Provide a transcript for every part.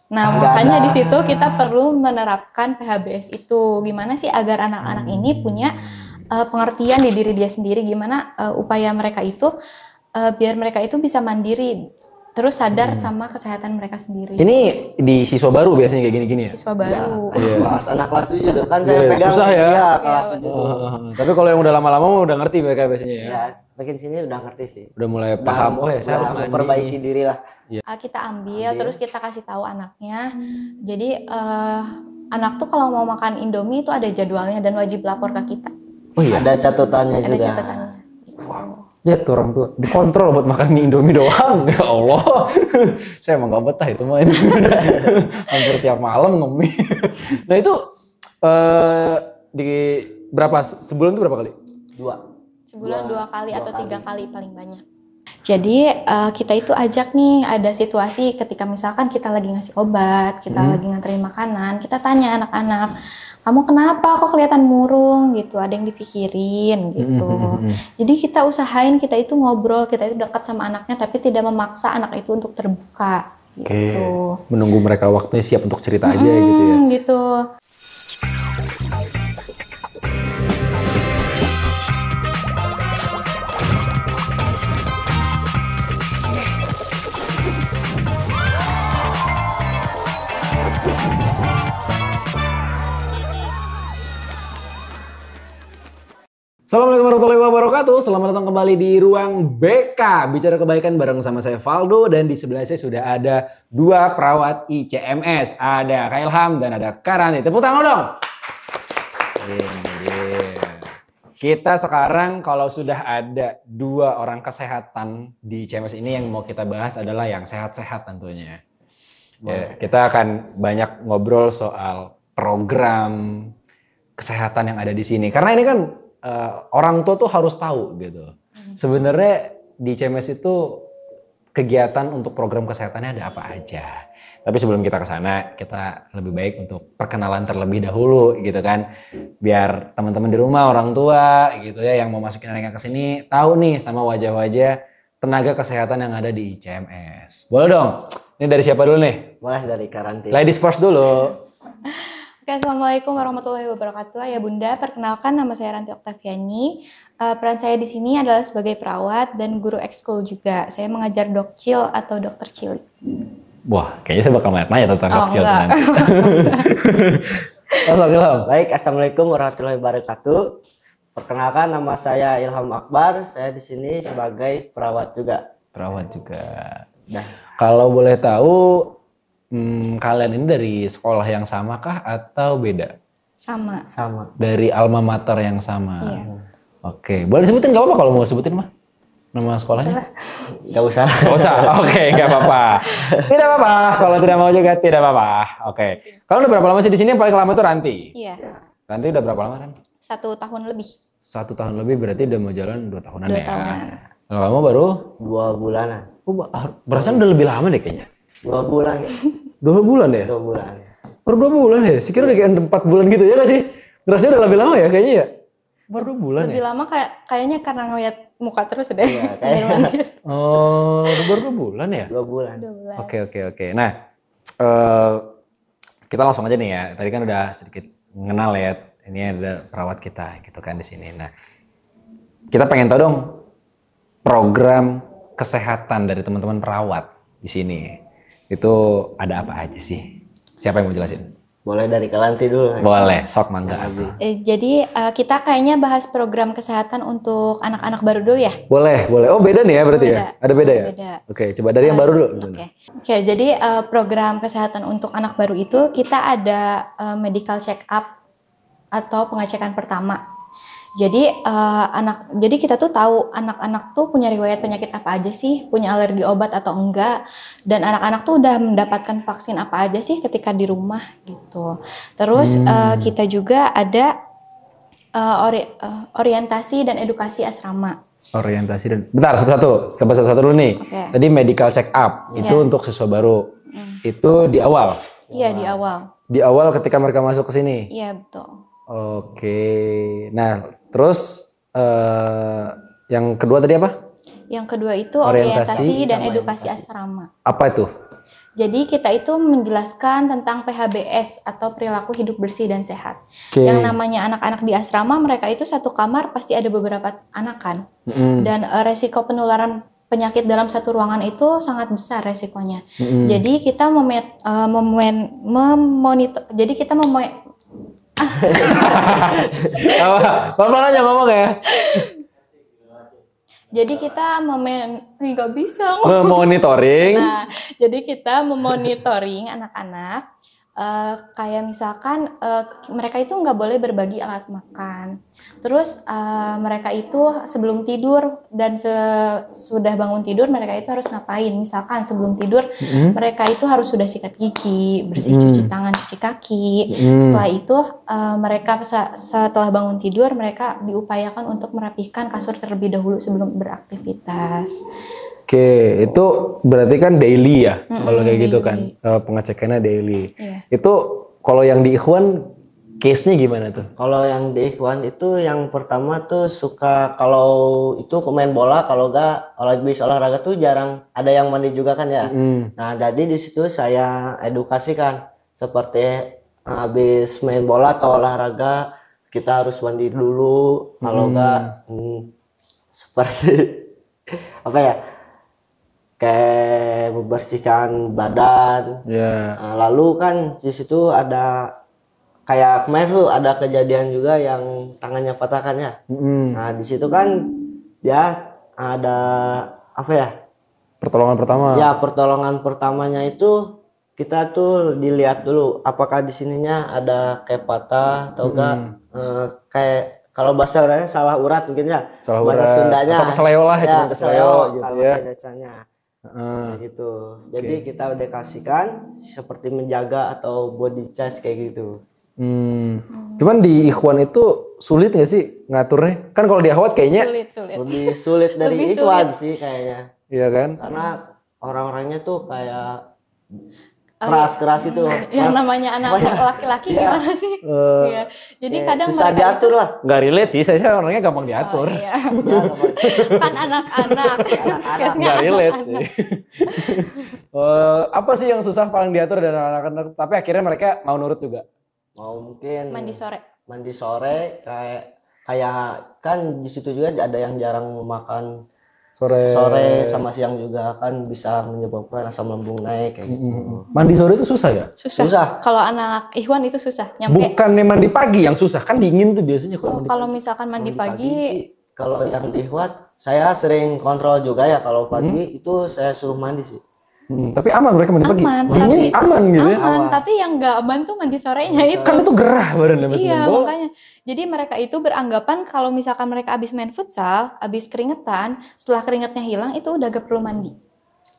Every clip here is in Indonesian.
Nah, makanya di situ kita perlu menerapkan PHBS itu. Gimana sih agar anak-anak ini punya pengertian di diri dia sendiri, gimana upaya mereka itu biar mereka itu bisa mandiri, terus sadar sama kesehatan mereka sendiri. Ini di siswa baru biasanya kayak gini-gini ya? Siswa baru. Kelas anak kelas 7 tuh kan saya pegang. Susah ya? Iya, kelas 7 tuh. Tapi kalau yang udah lama-lama udah ngerti mereka biasanya ya? Ya, makin sini udah ngerti sih. Udah mulai paham, oh ya saya harus mandi. Memperbaiki diri lah. Kita ambil, terus kita kasih tahu anaknya. Jadi anak tuh kalau mau makan Indomie itu ada jadwalnya dan wajib lapor ke kita. Oh iya? Ada catatannya Ada juga. catatannya. Lihat tuh orang tua dikontrol buat makan mie Indomie doang. Ya Allah, saya emang gak betah itu mah. Hampir tiap malam ngemie. Nah itu di berapa sebulan itu berapa kali? 2. Sebulan 2 kali atau 3 kali paling banyak. Jadi kita itu ajak nih, ada situasi ketika misalkan kita lagi ngasih obat, kita lagi nganterin makanan, kita tanya anak-anak, kamu kenapa kok kelihatan murung gitu, ada yang dipikirin gitu. Jadi kita usahain kita itu ngobrol, kita itu dekat sama anaknya tapi tidak memaksa anak itu untuk terbuka gitu. Menunggu mereka waktunya siap untuk cerita aja gitu ya. Gitu. Assalamualaikum warahmatullahi wabarakatuh. Selamat datang kembali di Ruang BK. Bicara kebaikan bareng sama saya Valdo. Dan di sebelah saya sudah ada 2 perawat ICMS. Ada Kak Ilham dan ada Karani. Tepuk tangan dong. Kita sekarang kalau sudah ada 2 orang kesehatan di ICMS ini, yang mau kita bahas adalah yang sehat-sehat tentunya. Ya, kita akan banyak ngobrol soal program kesehatan yang ada di sini. Karena ini kan orang tua tuh harus tahu gitu. Sebenarnya di CMS itu kegiatan untuk program kesehatannya ada apa aja. Tapi sebelum kita ke sana, kita lebih baik untuk perkenalan terlebih dahulu gitu kan. Biar teman-teman di rumah, orang tua gitu ya yang mau masukin anaknya ke sini tahu nih sama wajah-wajah tenaga kesehatan yang ada di ICMS. Boleh dong? Ini dari siapa dulu nih? Boleh dari karantina. Ladies first dulu. Oke, Assalamualaikum warahmatullahi wabarakatuh. Ya Bunda, perkenalkan nama saya Ranti Oktaviani. Peran saya di sini adalah sebagai perawat dan guru ekskul juga. Saya mengajar dokcil atau dokter cilik. Wah, kayaknya saya bakal nanya tentang dokcil nanti. Baik, Assalamualaikum warahmatullahi wabarakatuh. Perkenalkan nama saya Ilham Akbar. Saya di sini sebagai perawat juga. Perawat juga. Nah, kalau boleh tahu, kalian ini dari sekolah yang sama kah atau beda? Sama. Dari alma mater yang sama. Iya. Oke, boleh disebutin nggak apa-apa kalau mau sebutin mah? Nama sekolahnya? Gak usah. Gak usah. Oke, nggak apa-apa. Tidak apa-apa. Kalau tidak mau juga tidak apa-apa. Oke. Kalau udah berapa lama sih di sini? Yang paling lama itu Ranti. Iya. Ranti udah berapa lama kan? 1 tahun lebih. 1 tahun lebih berarti udah mau jalan 2 tahunan 2 ya. tahunan. Kalau kamu baru? 2 bulanan. Oh, perasaan udah lebih lama deh kayaknya. 2 bulan. 2 bulan ya? 2 bulan. Baru 2 bulan ya? Sekira udah kayak 4 bulan gitu ya gak sih? Ngerasanya udah lebih lama ya kayaknya ya? Baru 2 bulan Lebih ya? lama kayaknya karena ngeliat muka terus deh. Iya, kayaknya. Oh, baru 2 bulan ya? 2 bulan. 2 bulan. Oke. Nah, kita langsung aja nih ya. Tadi kan udah sedikit mengenal ya. Ini ada perawat kita gitu kan di sini. Nah, kita pengen tahu dong program kesehatan dari teman-teman perawat di sini. Itu ada apa aja sih? Siapa yang mau jelasin? Boleh dari Kalanti dulu. Boleh, sok mangga. Jadi kita kayaknya bahas program kesehatan untuk anak-anak baru dulu ya? Boleh. Oh beda nih ya berarti ya? Ada beda ya? Beda. Oke, coba dari yang baru dulu. Oke, jadi program kesehatan untuk anak baru itu kita ada medical check up atau pengecekan pertama. Jadi jadi kita tuh tahu anak-anak tuh punya riwayat penyakit apa aja sih, punya alergi obat atau enggak, dan anak-anak tuh udah mendapatkan vaksin apa aja sih ketika di rumah gitu. Terus kita juga ada orientasi dan edukasi asrama. Orientasi dan bentar satu-satu dulu nih. Okay. Tadi medical check up itu untuk siswa baru. Itu di awal. Iya, di awal. Di awal ketika mereka masuk ke sini. Iya, betul. Oke. Nah, terus yang kedua tadi apa? Yang kedua itu orientasi dan edukasi asrama. Apa itu? Jadi kita itu menjelaskan tentang PHBS atau perilaku hidup bersih dan sehat. Oke. Yang namanya anak-anak di asrama, mereka itu satu kamar pasti ada beberapa anak kan. Dan resiko penularan penyakit dalam satu ruangan itu sangat besar resikonya. Jadi kita memonitor. Jadi kita Bapak aja ngomong ya. Jadi kita nggak bisa. Memonitoring. Nah, jadi kita memonitoring anak-anak. Kayak misalkan mereka itu nggak boleh berbagi alat makan. Terus mereka itu sebelum tidur dan sudah bangun tidur mereka itu harus ngapain? Misalkan sebelum tidur mereka itu harus sudah sikat gigi, bersih cuci tangan, cuci kaki. Setelah itu mereka setelah bangun tidur mereka diupayakan untuk merapihkan kasur terlebih dahulu sebelum beraktivitas. Oke, itu berarti kan daily ya, kalau kayak gitu kan, pengecekannya daily. Itu kalau yang di Ikhwan, case-nya gimana tuh? Kalau yang di Ikhwan itu yang pertama tuh suka kalau itu main bola, kalau enggak habis olahraga tuh jarang ada yang mandi juga kan ya. Nah, jadi di situ saya edukasikan seperti habis main bola atau olahraga kita harus mandi dulu, kalau enggak seperti apa ya? Kayak membersihkan badan. Nah, lalu kan di situ ada kayak kemarin tuh ada kejadian juga yang tangannya patah kan ya. Nah di situ kan dia ada apa ya? Pertolongan pertama. Ya pertolongan pertamanya itu kita tuh dilihat dulu apakah di sininya ada kayak patah atau enggak kayak kalau bahasa orangnya salah urat mungkin ya. Salah bahasa urat. Sundanya. Atau keseleo lah, ya, keseleo gitu kalau ya. bahasa gitu. Jadi kita udah kasihkan seperti menjaga atau body charge kayak gitu. Cuman di Ikhwan itu sulit nggak sih ngaturnya? Kan kalau di Ahwat kayaknya Sulit. Lebih sulit dari Lebih Ikhwan sih kayaknya. iya kan? Karena orang-orangnya tuh kayak keras-keras itu. Yang namanya anak laki-laki gimana sih? Iya. Jadi kadang susah mereka diatur lah. Nggak relate sih, saya orangnya gampang diatur. iya. Kan anak-anak. Biasanya Nggak relate anak-anak. sih. Apa sih yang susah paling diatur dari anak-anak? Tapi akhirnya mereka mau nurut juga. Mau mungkin Mandi sore. kayak kan di situ juga ada yang jarang makan Sore. sama siang juga kan bisa menyebabkan asam lambung naik kayak gitu. Mandi sore itu susah ya? Susah. Kalau anak Ikhwan itu susah. Nyampe. Bukannya mandi pagi yang susah, kan dingin tuh biasanya kalau mandi. Kalau misalkan mandi pagi sih, kalau yang di Ikhwan saya sering kontrol juga ya kalau pagi itu saya suruh mandi sih. Tapi aman mereka mandi pagi. aman, Dingin aman gitu ya. aman, tapi yang nggak aman tuh mandi sorenya itu. Kan itu gerah badan lemes Iya, bola. makanya. Jadi mereka itu beranggapan kalau misalkan mereka habis main futsal, habis keringetan, setelah keringetnya hilang itu udah gak perlu mandi.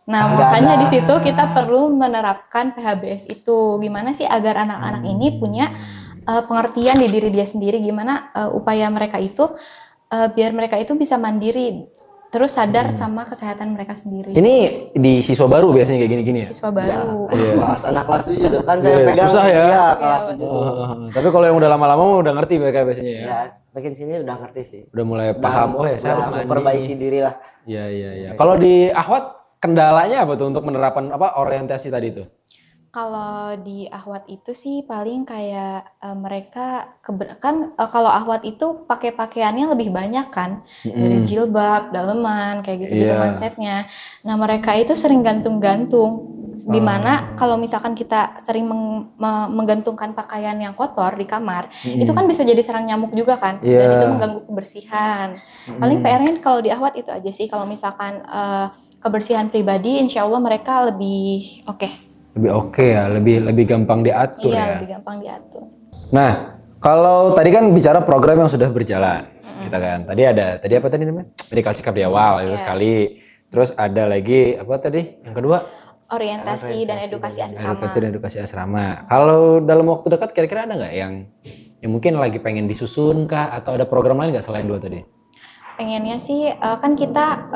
Nah, makanya di situ kita perlu menerapkan PHBS itu. Gimana sih agar anak-anak ini punya pengertian di diri dia sendiri, gimana upaya mereka itu biar mereka itu bisa mandiri, terus sadar sama kesehatan mereka sendiri. Ini di siswa baru biasanya kayak gini-gini ya? Siswa baru. Kelas anak kelas 7 tuh kan saya pegang. Susah ya? Iya, kelas 7 tuh. Tapi kalau yang udah lama-lama udah ngerti mereka biasanya ya? Ya, makin sini udah ngerti sih. Udah mulai paham, oh ya saya harus mandi. Memperbaiki diri lah. Iya. Kalau di Ahwat kendalanya apa tuh untuk menerapkan orientasi tadi tuh? Kalau di Ahwat itu sih paling kayak mereka kalau Ahwat itu pakai pakaiannya lebih banyak kan, dari jilbab, daleman kayak gitu-gitu konsepnya. Nah mereka itu sering gantung-gantung, dimana kalau misalkan kita sering menggantungkan pakaian yang kotor di kamar, itu kan bisa jadi sarang nyamuk juga kan, dan itu mengganggu kebersihan. Paling PR-nya kalau di Ahwat itu aja sih, kalau misalkan kebersihan pribadi, insya Allah mereka lebih oke. Lebih oke ya, lebih gampang diatur ya. Iya, lebih gampang diatur. Nah, kalau tadi kan bicara program yang sudah berjalan, kita kan. Tadi apa tadi namanya? Medical check up di awal itu sekali. Terus ada lagi apa tadi? Yang kedua? Orientasi dan edukasi asrama. Orientasi dan edukasi asrama. Kalau dalam waktu dekat kira-kira ada nggak yang mungkin lagi pengen disusun kah? Atau ada program lain nggak selain dua tadi? Pengennya sih kan kita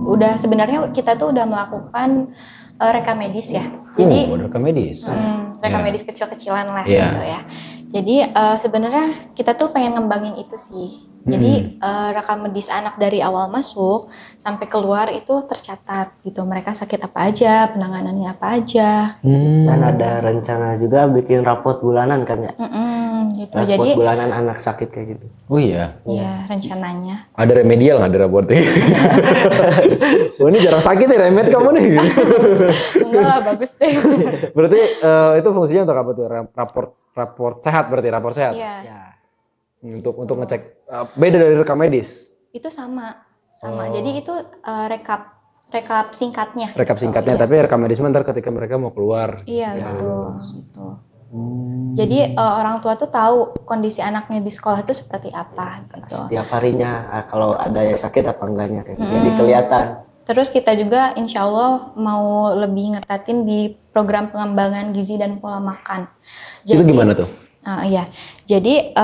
udah sebenarnya kita tuh udah melakukan rekam medis ya. Jadi rekam medis. Rekam medis kecil-kecilan lah gitu ya. Jadi sebenarnya kita tuh pengen ngembangin itu sih. Jadi rekam medis anak dari awal masuk sampai keluar itu tercatat gitu. Mereka sakit apa aja, penanganannya apa aja. Dan ada rencana juga bikin raport bulanan kan ya? Gitu. Raport Jadi bulanan anak sakit kayak gitu. Oh iya. iya rencananya. Ada remedial nggak ada raportnya? Oh ini jarang sakit ya remed kamu nih. Enggak lah, bagus deh. Berarti itu fungsinya untuk apa tuh? Raport sehat berarti raport sehat. Iya. Ya. Untuk ngecek beda dari rekam medis. Itu sama. Jadi itu rekap singkatnya. Rekap singkatnya, Iya. tapi rekam medis ntar ketika mereka mau keluar. Iya betul. Gitu. Jadi orang tua tuh tahu kondisi anaknya di sekolah itu seperti apa gitu. Setiap harinya kalau ada yang sakit apa enggaknya kayak gitu. Jadi kelihatan. Terus kita juga insya Allah mau lebih ngetatin di program pengembangan gizi dan pola makan. Itu gimana tuh? Iya, jadi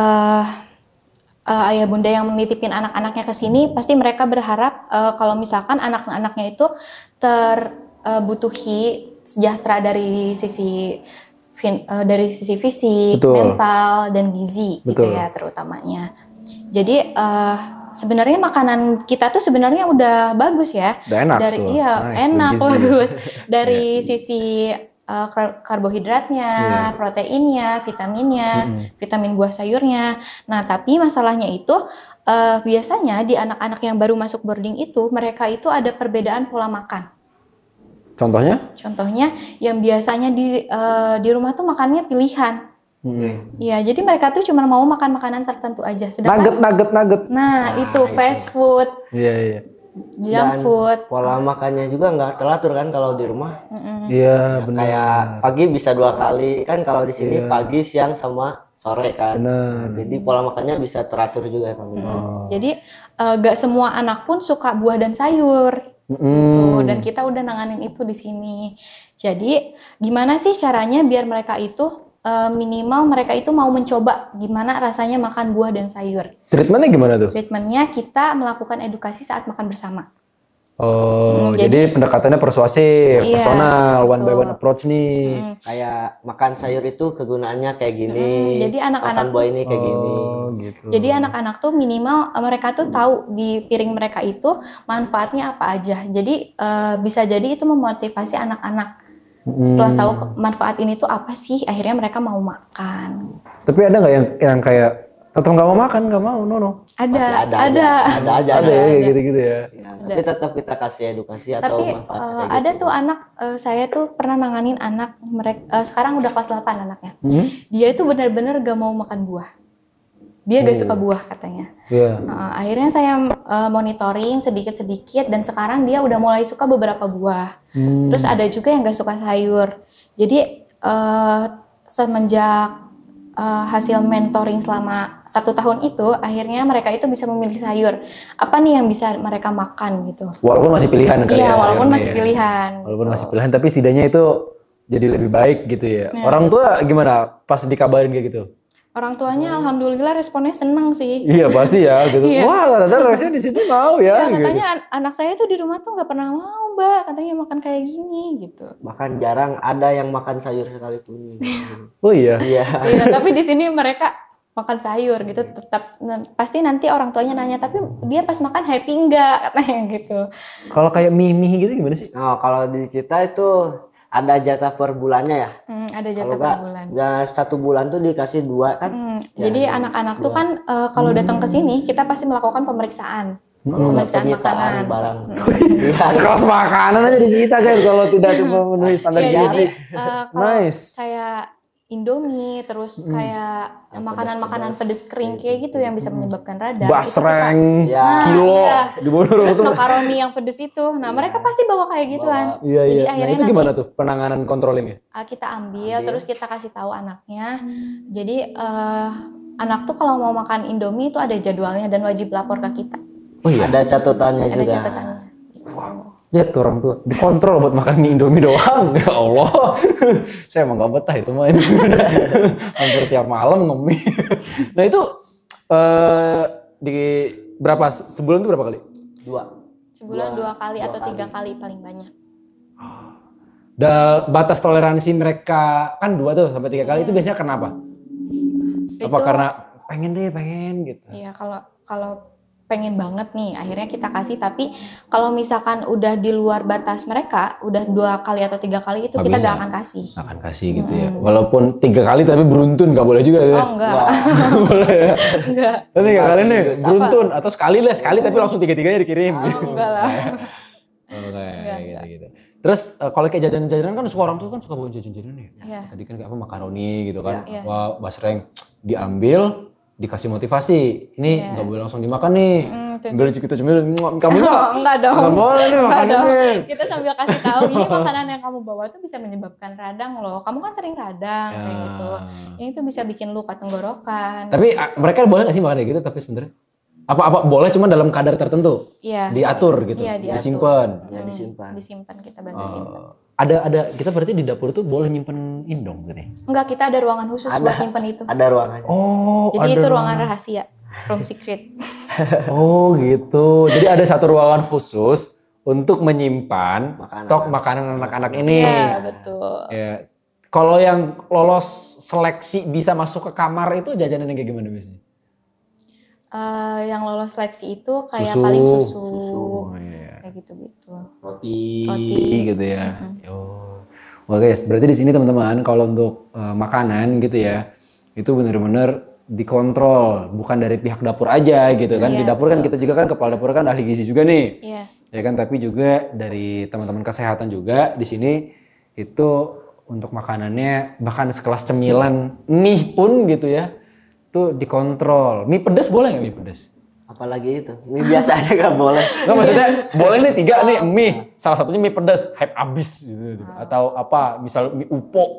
ayah bunda yang menitipin anak-anaknya ke sini pasti mereka berharap kalau misalkan anak-anaknya itu terbutuhi sejahtera dari sisi fisik, Betul. mental dan gizi gitu Betul. ya terutamanya. Jadi sebenarnya makanan kita tuh sebenarnya udah bagus ya. Udah enak Dari tuh. iya Nice, enak bergizi. bagus dari sisi karbohidratnya, proteinnya, vitaminnya, vitamin buah sayurnya. Nah, tapi masalahnya itu biasanya di anak-anak yang baru masuk boarding itu mereka itu ada perbedaan pola makan. Contohnya? Contohnya yang biasanya di rumah tuh makannya pilihan. Iya, jadi mereka tuh cuma mau makan makanan tertentu aja. Sedangkan Nugget. nah, itu fast food, Iya. junk food. Pola makannya juga nggak teratur kan kalau di rumah. Iya, benar. Kayak pagi bisa 2 kali kan kalau di sini pagi, siang sama sore kan. Benar. Jadi pola makannya bisa teratur juga kalau di sini. Jadi gak semua anak pun suka buah dan sayur. Gitu. Dan kita udah nanganin itu di sini. Jadi gimana sih caranya biar mereka itu minimal mereka itu mau mencoba gimana rasanya makan buah dan sayur. Treatmentnya gimana tuh? Treatmentnya kita melakukan edukasi saat makan bersama. Oh, jadi pendekatannya persuasif, Iya, personal, one by betul. one approach nih. Kayak makan sayur itu kegunaannya kayak gini. Jadi anak-anak makan buah ini kayak gini. Oh, gitu. Jadi anak-anak tuh minimal mereka tuh tahu di piring mereka itu manfaatnya apa aja. Jadi bisa jadi itu memotivasi anak-anak. Setelah tahu manfaat ini tuh apa sih, akhirnya mereka mau makan. Tapi ada nggak yang kayak tetap nggak mau makan, nggak mau, no. Pasti Ada. aja. Ada ya kayak gitu-gitu ya. Ya, tapi tetap kita kasih edukasi atau Tapi manfaat kayak ada gitu. tuh anak, saya tuh pernah nanganin anak mereka sekarang udah kelas 8 anaknya. Dia itu benar-benar gak mau makan buah. Dia gak suka buah katanya. Iya. Akhirnya saya monitoring sedikit-sedikit dan sekarang dia udah mulai suka beberapa buah. Terus ada juga yang gak suka sayur. Jadi semenjak hasil mentoring selama 1 tahun itu, akhirnya mereka itu bisa memilih sayur. Apa nih yang bisa mereka makan gitu. Walaupun masih pilihan kali ya. Iya, walaupun sayurnya masih ya. pilihan. Walaupun masih pilihan, tapi setidaknya itu jadi lebih baik gitu ya. Orang tua gimana pas dikabarin kayak gitu? Orang tuanya alhamdulillah responnya senang sih. Iya pasti ya gitu. Iya. Wah ternyata rasanya di sini mau ya. Ya, gitu. katanya anak saya tuh di rumah tuh nggak pernah mau, Mbak. Katanya makan kayak gini gitu. Bahkan jarang ada yang makan sayur sekalipun. Oh iya. Iya. Iya, tapi di sini mereka makan sayur gitu tetap pasti nanti orang tuanya nanya tapi dia pas makan happy enggak katanya gitu. Kalau kayak mie gitu gimana sih? Nah, kalau di kita itu ada jatah per bulannya ya. Ada Kalau jatah nggak, per bulan. 1 bulan tuh dikasih 2 kan. Jadi anak-anak tuh kan kalau datang ke sini kita pasti melakukan pemeriksaan. Kalau nggak Pemeriksaan penyitaan makanan. barang. Iya. Sekelas makanan aja disita guys kalau tidak memenuhi standar Iya, jadi gizi. kalau Nice. kayak Indomie, terus kayak makanan-makanan pedes kering kayak gitu yang bisa menyebabkan radang. Basreng Ya. sekilo Iya. di bawah Terus makaroni yang pedes itu. Nah, mereka pasti bawa kayak gituan. Iya Jadi iya. Nah akhirnya itu nanti gimana tuh penanganan controllingnya? kita ambil, terus kita kasih tahu anaknya. Jadi anak tuh kalau mau makan Indomie itu ada jadwalnya dan wajib lapor ke kita. Oh iya. Ada catatannya Ada juga. catatannya. Lihat tuh orang tua dikontrol buat makan mie Indomie doang. Ya Allah. Saya emang gak betah itu mah itu. Hampir tiap malam ngemie. Nah itu di berapa sebulan tuh berapa kali? 2. Sebulan 2 kali atau 3 kali paling banyak. Batas toleransi mereka kan 2 tuh sampai 3 kali itu biasanya kenapa? Apa Itu- karena pengen gitu? Iya, kalau kalau pengen banget nih, akhirnya kita kasih. Tapi kalau misalkan udah di luar batas mereka, udah 2 kali atau 3 kali itu kita gak akan kasih. Gak akan kasih gitu ya. Walaupun 3 kali tapi beruntun gak boleh juga ya. Oh enggak. Boleh ya. Enggak. Tapi 3 kali nih beruntun atau sekali tapi langsung 3-3-nya dikirim. Oh enggak lah. Gitu. Terus kalau kayak jajanan-jajanan kan suka orang tuh kan suka bawa jajan-jajanan nih. Iya. Tadi kan kayak apa makaroni gitu kan. Iya. Wah, basreng diambil, dikasih motivasi. Ini nggak boleh langsung dimakan nih. Ambil kita cemil, kamu enggak dong. Nggak boleh nih makanannya. Kita sambil kasih tahu ini makanan yang kamu bawa tuh bisa menyebabkan radang loh. Kamu kan sering radang kayak gitu. Ini tuh bisa bikin luka tenggorokan. Tapi mereka boleh nggak sih makan kayak gitu? Tapi sebenarnya apa boleh cuma dalam kadar tertentu? Iya. Diatur gitu. Iya, disimpan. Ya disimpan. Disimpan, kita bantu simpan. Ada kita berarti di dapur tuh boleh nyimpen indong gitu nih? Enggak, kita ada ruangan khusus buat nyimpen itu. Ada ruangannya. Oh, jadi itu ruangan rahasia, room secret. Oh gitu. Jadi ada satu ruangan khusus untuk menyimpan stok makanan anak-anak ini. Iya, betul. Ya. Kalau yang lolos seleksi bisa masuk ke kamar itu jajanan yang kayak gimana biasanya? Yang lolos seleksi itu kayak Susu. paling susu. Oh, iya. Kayak gitu-gitu. Roti gitu ya. Wah guys, berarti di sini teman-teman kalau untuk makanan gitu ya, itu benar-benar dikontrol, bukan dari pihak dapur aja gitu kan. Di dapur kan kita juga kan kepala dapur kan ahli gizi juga nih. Iya. Ya kan, tapi juga dari teman-teman kesehatan juga di sini itu untuk makanannya bahkan sekelas cemilan mie pun gitu ya. Itu dikontrol. Mie pedas boleh nggak mie pedas? Apalagi itu. Mie biasa aja nggak boleh. Nggak, maksudnya boleh nih 3 nih mie. Salah satunya mie pedas, hype abis gitu. Atau apa, misal mie upo.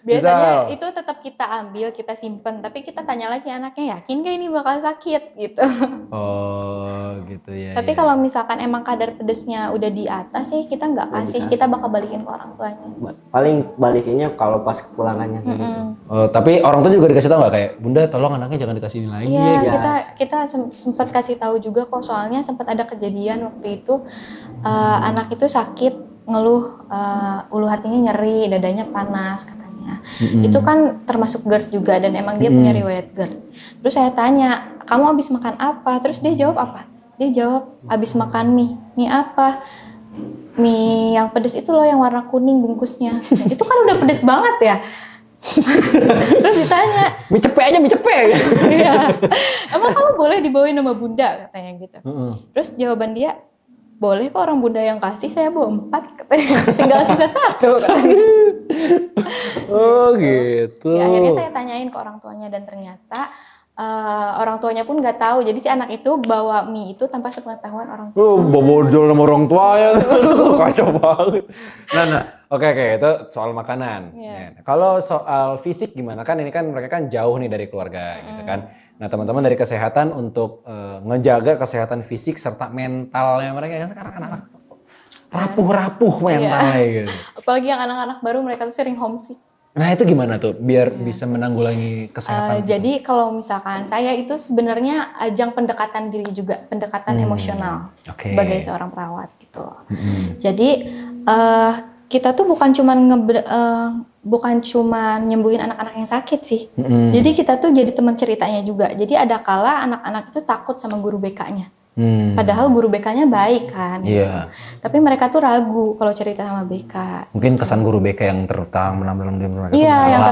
Biasanya itu tetap kita ambil, kita simpen, tapi kita tanya lagi anaknya, yakin gak ini bakal sakit gitu. Oh gitu ya. Tapi kalau misalkan emang kadar pedesnya udah di atas sih, kita nggak kasih, kita bakal balikin ke orang tuanya. Paling balikinnya kalau pas kepulangannya. Gitu. Oh, tapi orang tua juga dikasih tahu nggak kayak, Bunda tolong anaknya jangan dikasih ini lagi. Iya, kita sempat kasih tahu juga kok, soalnya sempat ada kejadian waktu itu anak itu sakit, ngeluh ulu hatinya nyeri, dadanya panas katanya. Itu kan termasuk GERD juga dan emang dia punya riwayat GERD. Terus saya tanya, kamu habis makan apa? Terus dia jawab apa? Dia jawab, habis makan mie. Mie apa? Mie yang pedes itu loh, yang warna kuning bungkusnya. Nah, itu kan udah pedes banget ya. Terus ditanya, mie cepek aja, mie cepek. Iya. Emang kamu boleh dibawain sama Bunda katanya gitu. Terus jawaban dia, boleh kok, orang Bunda yang kasih, saya bawa 4 katanya. Tinggal sisa 1 katanya. Oh gitu. Ya, akhirnya saya tanyain ke orang tuanya dan ternyata orang tuanya pun nggak tahu. Jadi si anak itu bawa mie itu tanpa sepengetahuan orang tua. Bobojol sama orang tua ya. Kacau banget. Nah, oke, itu soal makanan. Yeah. Nah, kalau soal fisik gimana, kan ini kan mereka kan jauh nih dari keluarga gitu kan. Nah, teman-teman dari kesehatan untuk ngejaga kesehatan fisik serta mentalnya mereka kan sekarang anak-anak rapuh-rapuh mentalnya gitu. Apalagi yang anak-anak baru, mereka tuh sering homesick. Nah, itu gimana tuh biar bisa menanggulangi kesehatan? Jadi kalau misalkan saya itu sebenarnya ajang pendekatan diri juga, pendekatan emosional sebagai seorang perawat gitu. Jadi kita tuh bukan cuma nyembuhin anak-anak yang sakit sih. Jadi kita tuh jadi teman ceritanya juga. Jadi ada kala anak-anak itu takut sama guru BK-nya. Padahal guru BK-nya baik kan. Gitu. Tapi mereka tuh ragu kalau cerita sama BK. Mungkin kesan guru BK yang tertanam dalam diri mereka. Iya,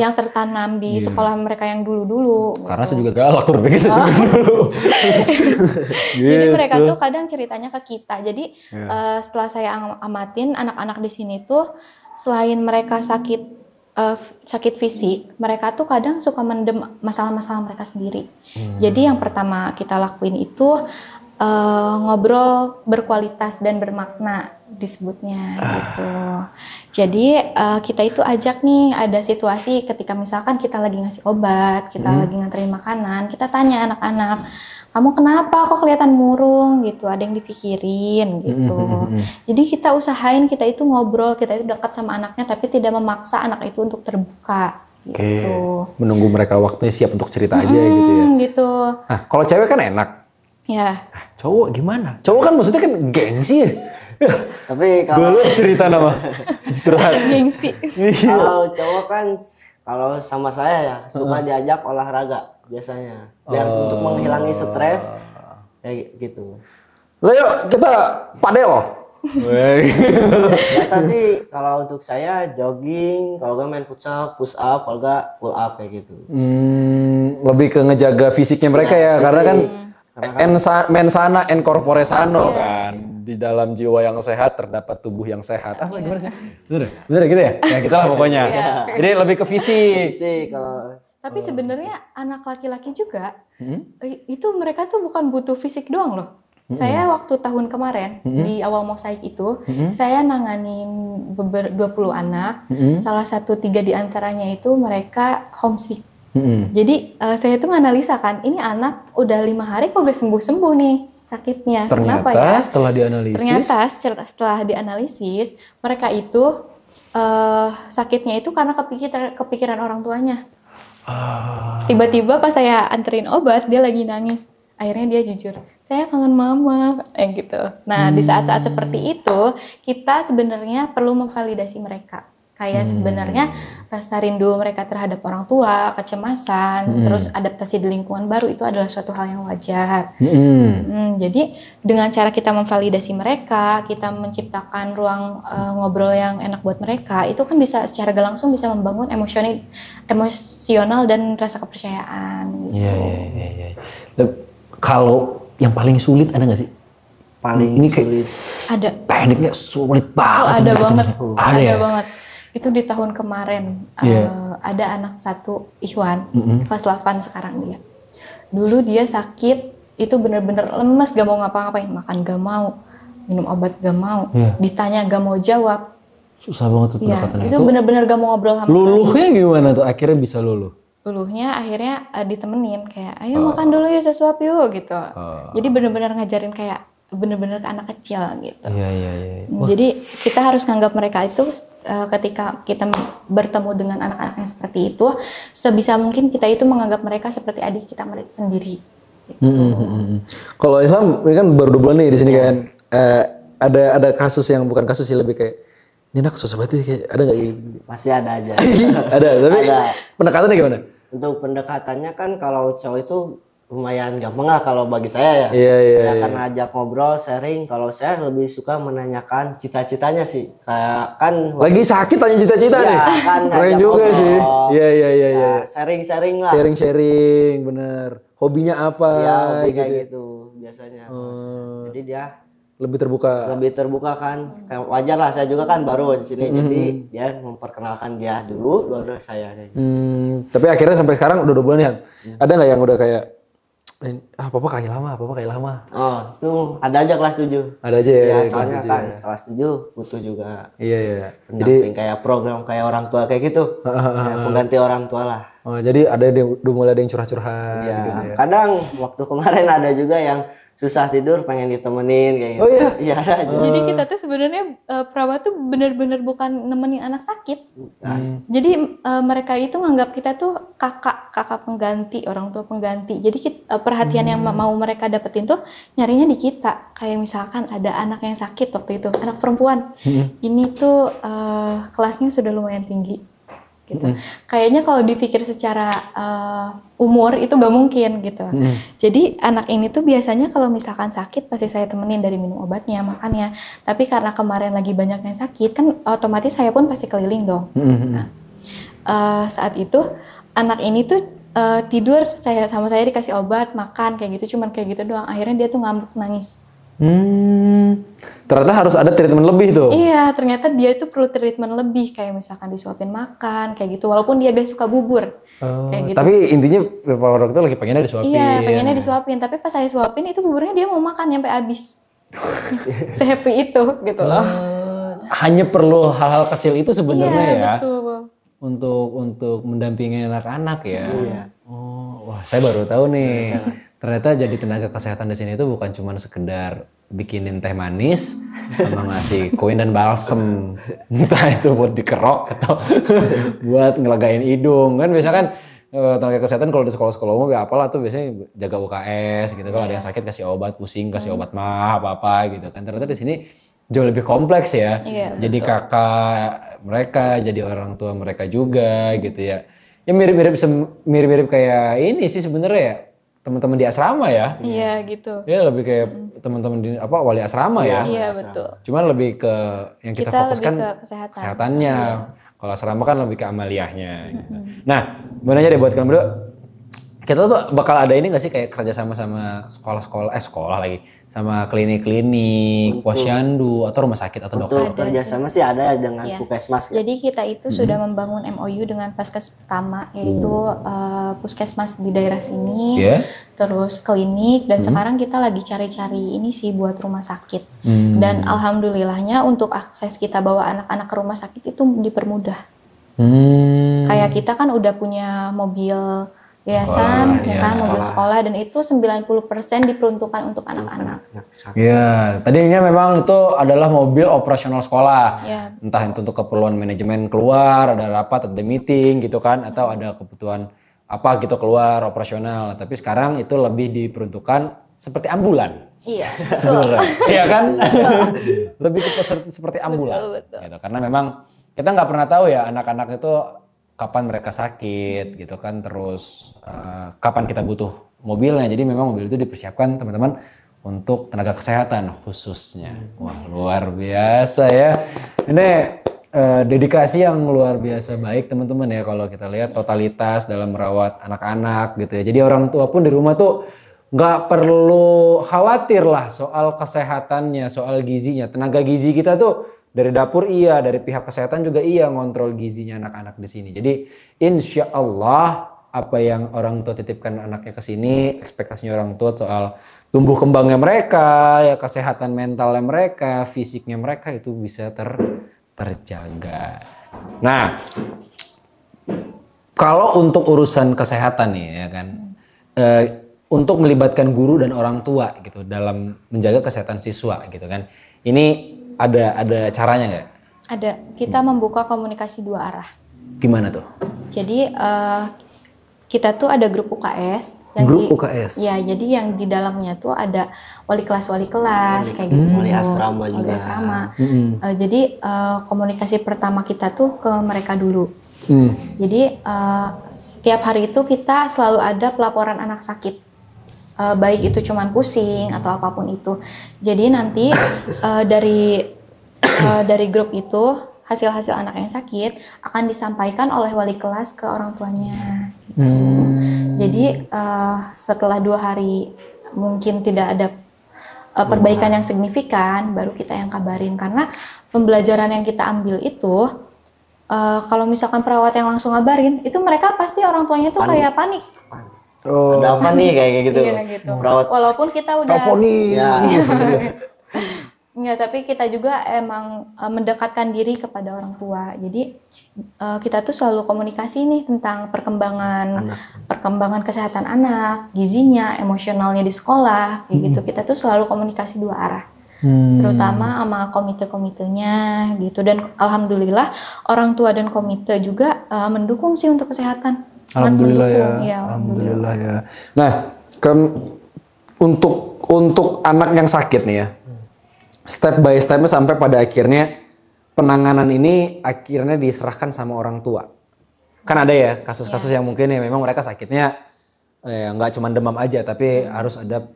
yang tertanam di sekolah mereka yang dulu-dulu. Karena gitu. saya juga galak guru BK saya dulu. Jadi mereka tuh kadang ceritanya ke kita. Jadi setelah saya amatin anak-anak di sini tuh, selain mereka sakit fisik, mereka tuh kadang suka mendem masalah-masalah mereka sendiri. Jadi yang pertama kita lakuin itu ngobrol berkualitas dan bermakna disebutnya gitu. Jadi kita itu ajak nih, ada situasi ketika misalkan kita lagi ngasih obat, kita lagi nganterin makanan, kita tanya anak-anak, kamu kenapa kok kelihatan murung gitu, ada yang dipikirin gitu. Jadi kita usahain kita itu ngobrol, kita itu dekat sama anaknya, tapi tidak memaksa anak itu untuk terbuka gitu. Menunggu mereka waktunya siap untuk cerita aja gitu ya. Gitu. Nah, kalau cewek kan enak. Ya. Cowok gimana? Cowok kan maksudnya kan gengsi ya. Tapi kalau Dulu cerita nama curhat. Gengsi. kalau cowok kan, kalau sama saya ya suka diajak olahraga. biasanya. Biar untuk menghilangi stres kayak gitu. Lah yuk kita padel. Biasa sih kalau untuk saya jogging, kalau gak main push up, kalau gak pull up kayak gitu. Lebih ke ngejaga fisiknya mereka ya, karena kan mensana en corpore sano kan. Di dalam jiwa yang sehat terdapat tubuh yang sehat. Apa gimana sih? Bener gitu ya? Ya kita lah pokoknya. Jadi lebih ke fisik. Fisik kalau. Tapi sebenarnya anak laki-laki juga itu mereka tuh bukan butuh fisik doang loh. Saya waktu tahun kemarin di awal mosaik itu saya nanganin 20 anak. Salah satu 3 di antaranya itu mereka homesick. Jadi saya tuh nganalisa kan, ini anak udah 5 hari kok gak sembuh-sembuh nih sakitnya. Ternyata kenapa ya? setelah setelah dianalisis mereka itu sakitnya itu karena kepikiran orang tuanya. Tiba-tiba pas saya anterin obat dia lagi nangis. Akhirnya dia jujur, saya kangen mama, gitu. Nah, di saat-saat seperti itu, kita sebenarnya perlu memvalidasi mereka. Kayak sebenarnya rasa rindu mereka terhadap orang tua, kecemasan, terus adaptasi di lingkungan baru itu adalah suatu hal yang wajar. Jadi dengan cara kita memvalidasi mereka, kita menciptakan ruang ngobrol yang enak buat mereka, itu kan bisa secara gak langsung bisa membangun emosional dan rasa kepercayaan. Gitu. Iya. Kalau yang paling sulit ada nggak sih? Paling ini sulit. Ada. Tekniknya sulit banget. Ada banget. Ada ya? Banget. Itu di tahun kemarin ada anak satu Ikhwan kelas 8 sekarang dia. Dulu dia sakit itu bener-bener lemes, gak mau ngapa-ngapain, makan gak mau, minum obat gak mau, ditanya gak mau jawab. Susah banget tuh pendekatannya. Itu bener-bener gak mau ngobrol sama sekali. Luluhnya gimana tuh? Akhirnya bisa luluh? Luluhnya akhirnya ditemenin kayak ayo makan dulu yuk sesuap yuk gitu. Jadi bener-bener ngajarin kayak bener-bener ke anak kecil gitu. Iya. Jadi kita harus nganggap mereka itu ketika kita bertemu dengan anak-anak yang seperti itu, sebisa mungkin kita itu menganggap mereka seperti adik kita sendiri. Gitu. Kalau Ilham ini kan baru 2 bulan nih di sini kan. Ada kasus yang bukan kasus sih, lebih kayak ini anak susah banget kayak ada nggak? Pasti ada aja. Ada, tapi pendekatannya gimana? Untuk pendekatannya kan kalau cowok itu lumayan gampang lah kalau bagi saya ya. Iya. Karena ajak ngobrol, sharing. Kalau saya lebih suka menanyakan cita-citanya sih. Kayak kan lagi sakit tanya cita-cita nih. Kan keren juga ngobrol. Sih. Iya. Sharing lah. Sharing, bener. Hobinya apa? Ya, hobi kayak gitu biasanya. Jadi dia lebih terbuka kan. Kayak wajar lah, saya juga kan baru di sini. Jadi dia memperkenalkan dia dulu baru saya kayak gitu. Tapi akhirnya sampai sekarang udah 2 bulan ya. Ada nggak yang udah kayak papa kayak lama. Oh, itu ada aja kelas 7. Ada aja ya. Soalnya kan kelas 7 butuh juga. Iya. Jadi kayak program kayak orang tua kayak gitu. Pengganti orang tua lah. Oh, jadi ada udah mulai ada yang curhat-curhat Iya. gitu ya. Kadang waktu kemarin ada juga yang susah tidur pengen ditemenin kayak gitu. Oh iya? Iya ada aja. Jadi kita tuh sebenarnya perawat tuh benar-benar bukan nemenin anak sakit. Jadi mereka itu nganggap kita tuh kakak pengganti, orang tua pengganti. Jadi perhatian yang mau mereka dapetin tuh nyarinya di kita. Kayak misalkan ada anak yang sakit waktu itu, anak perempuan. Ini tuh kelasnya sudah lumayan tinggi. Gitu. Kayaknya kalau dipikir secara umur itu gak mungkin gitu. Jadi anak ini tuh biasanya kalau misalkan sakit pasti saya temenin dari minum obatnya, makannya. Tapi karena kemarin lagi banyak yang sakit kan otomatis saya pun pasti keliling dong. Nah, saat itu anak ini tuh tidur sama saya dikasih obat, makan kayak gitu, cuman kayak gitu doang. Akhirnya dia tuh ngambek nangis. Ternyata harus ada treatment lebih tuh. Iya, ternyata dia itu perlu treatment lebih kayak misalkan disuapin makan kayak gitu. Walaupun dia gak suka bubur. Kayak gitu. Tapi intinya Pak dokter lagi pengennya disuapin. Iya, pengennya disuapin. Tapi pas saya suapin itu buburnya dia mau makan sampai habis. Se-happy itu gitu loh. Hanya perlu hal-hal kecil itu sebenarnya ya. Betul. Untuk mendampingi anak-anak ya. Iya. Wah, saya baru tahu nih. Ternyata jadi tenaga kesehatan di sini itu bukan cuma sekedar bikinin teh manis sama ngasih koin dan balsem. Entah itu buat dikerok atau buat ngelagain hidung. Kan biasa kan tenaga kesehatan kalau di sekolah-sekolah umum ya apalah tuh biasanya jaga UKS gitu. Kalau ada yang sakit kasih obat, pusing kasih obat mah apa-apa gitu kan. Ternyata di sini jauh lebih kompleks ya. Iya, jadi kakak mereka, jadi orang tua mereka juga gitu ya. Ya mirip-mirip kayak ini sih sebenarnya ya. Teman-teman di asrama ya. Iya gitu. Ya lebih kayak teman-teman di wali asrama ya. Iya betul. Cuman lebih ke yang kita fokuskan lebih ke kesehatannya. Kalau asrama kan lebih ke amaliyahnya. Gitu. Nah, mau nanya deh buat kalian berdua, kita tuh bakal ada ini nggak sih kayak kerja sama sekolah lagi, sama klinik-klinik, posyandu atau rumah sakit atau dokter? Untuk kerjasama sih ada dengan Puskesmas. Jadi kita itu sudah membangun MOU dengan Vaskes pertama, yaitu puskesmas di daerah sini, terus klinik, dan sekarang kita lagi cari-cari ini sih buat rumah sakit. Dan alhamdulillahnya untuk akses kita bawa anak-anak ke rumah sakit itu dipermudah. Kayak kita kan udah punya mobil yayasan, mobil sekolah, dan itu 90% diperuntukkan untuk anak-anak. Iya, tadinya memang itu adalah mobil operasional sekolah. Entah itu untuk keperluan manajemen keluar, ada rapat, ada meeting gitu kan, atau ada kebutuhan apa gitu keluar operasional. Tapi sekarang itu lebih diperuntukkan seperti ambulan. Iya, sebenarnya. Iya kan? Lebih ke seperti ambulan. Betul. Gitu. Karena memang kita nggak pernah tahu ya anak-anak itu kapan mereka sakit gitu kan, terus kapan kita butuh mobilnya. Jadi memang mobil itu dipersiapkan teman-teman untuk tenaga kesehatan khususnya. Wah, luar biasa ya. Ini dedikasi yang luar biasa baik teman-teman ya, kalau kita lihat totalitas dalam merawat anak-anak gitu ya. Jadi orang tua pun di rumah tuh nggak perlu khawatir lah soal kesehatannya, soal gizinya. Tenaga gizi kita tuh dari dapur iya, dari pihak kesehatan juga iya ngontrol gizinya anak-anak di sini. Jadi insya Allah apa yang orang tua titipkan anaknya ke sini, ekspektasinya orang tua soal tumbuh kembangnya mereka, ya kesehatan mentalnya mereka, fisiknya mereka itu bisa terjaga. Nah, kalau untuk urusan kesehatan nih ya kan, untuk melibatkan guru dan orang tua gitu dalam menjaga kesehatan siswa gitu kan, ini ada caranya nggak? Ada. Kita membuka komunikasi dua arah. Gimana tuh? Jadi kita tuh ada grup UKS. UKS? Ya, jadi yang di dalamnya tuh ada wali kelas kayak gitu. Wali asrama juga. Wali asrama. Jadi komunikasi pertama kita tuh ke mereka dulu. Jadi setiap hari itu kita selalu ada pelaporan anak sakit. Baik itu cuman pusing atau apapun itu. Jadi nanti dari grup itu hasil-hasil anak yang sakit akan disampaikan oleh wali kelas ke orang tuanya. Gitu. Jadi setelah 2 hari mungkin tidak ada perbaikan yang signifikan, baru kita yang kabarin, karena pembelajaran yang kita ambil itu kalau misalkan perawat yang langsung ngabarin, itu mereka pasti orang tuanya tuh kayak panik. Ada apa nih kayak gitu. Iya, gitu. Walaupun kita udah tapi kita juga emang mendekatkan diri kepada orang tua. Jadi kita tuh selalu komunikasi nih tentang perkembangan kesehatan anak, gizinya, emosionalnya di sekolah, kayak gitu. Kita tuh selalu komunikasi dua arah. Terutama sama komite-komitenya gitu, dan alhamdulillah orang tua dan komite juga mendukung sih untuk kesehatan. Alhamdulillah ya. Alhamdulillah ya. Nah, untuk anak yang sakit nih ya, step by stepnya sampai pada akhirnya penanganan ini akhirnya diserahkan sama orang tua. Kan ada ya kasus-kasus yang mungkin ya memang mereka sakitnya nggak cuma demam aja, tapi harus ada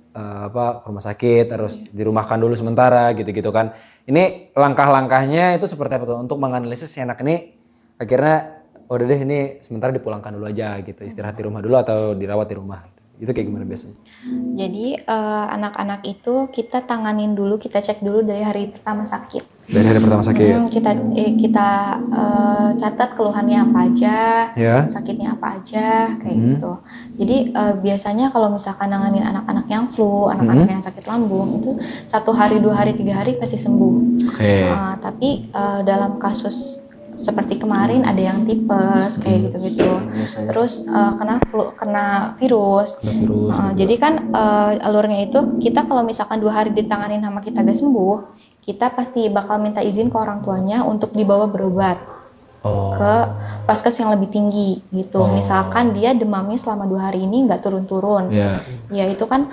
rumah sakit, harus dirumahkan dulu sementara gitu-gitu kan. Ini langkah-langkahnya itu seperti apa tuh untuk menganalisis si anak ini akhirnya udah deh ini sementara dipulangkan dulu aja gitu, istirahat di rumah dulu atau dirawat di rumah. Itu kayak gimana biasanya? Jadi anak-anak itu kita tanganin dulu, kita cek dulu dari hari pertama sakit. Dari hari pertama sakit? Kita catat keluhannya apa aja, sakitnya apa aja, kayak gitu. Jadi biasanya kalau misalkan nanganin anak-anak yang flu, anak-anak yang sakit lambung, itu 1 hari, 2 hari, 3 hari pasti sembuh. Tapi dalam kasus seperti kemarin ada yang tipes kayak gitu-gitu, terus kena virus. Jadi kan alurnya itu kita kalau misalkan 2 hari ditanganin sama kita gak sembuh, kita pasti bakal minta izin ke orang tuanya untuk dibawa berobat ke paskes yang lebih tinggi gitu. Misalkan dia demamnya selama 2 hari ini nggak turun-turun, ya itu kan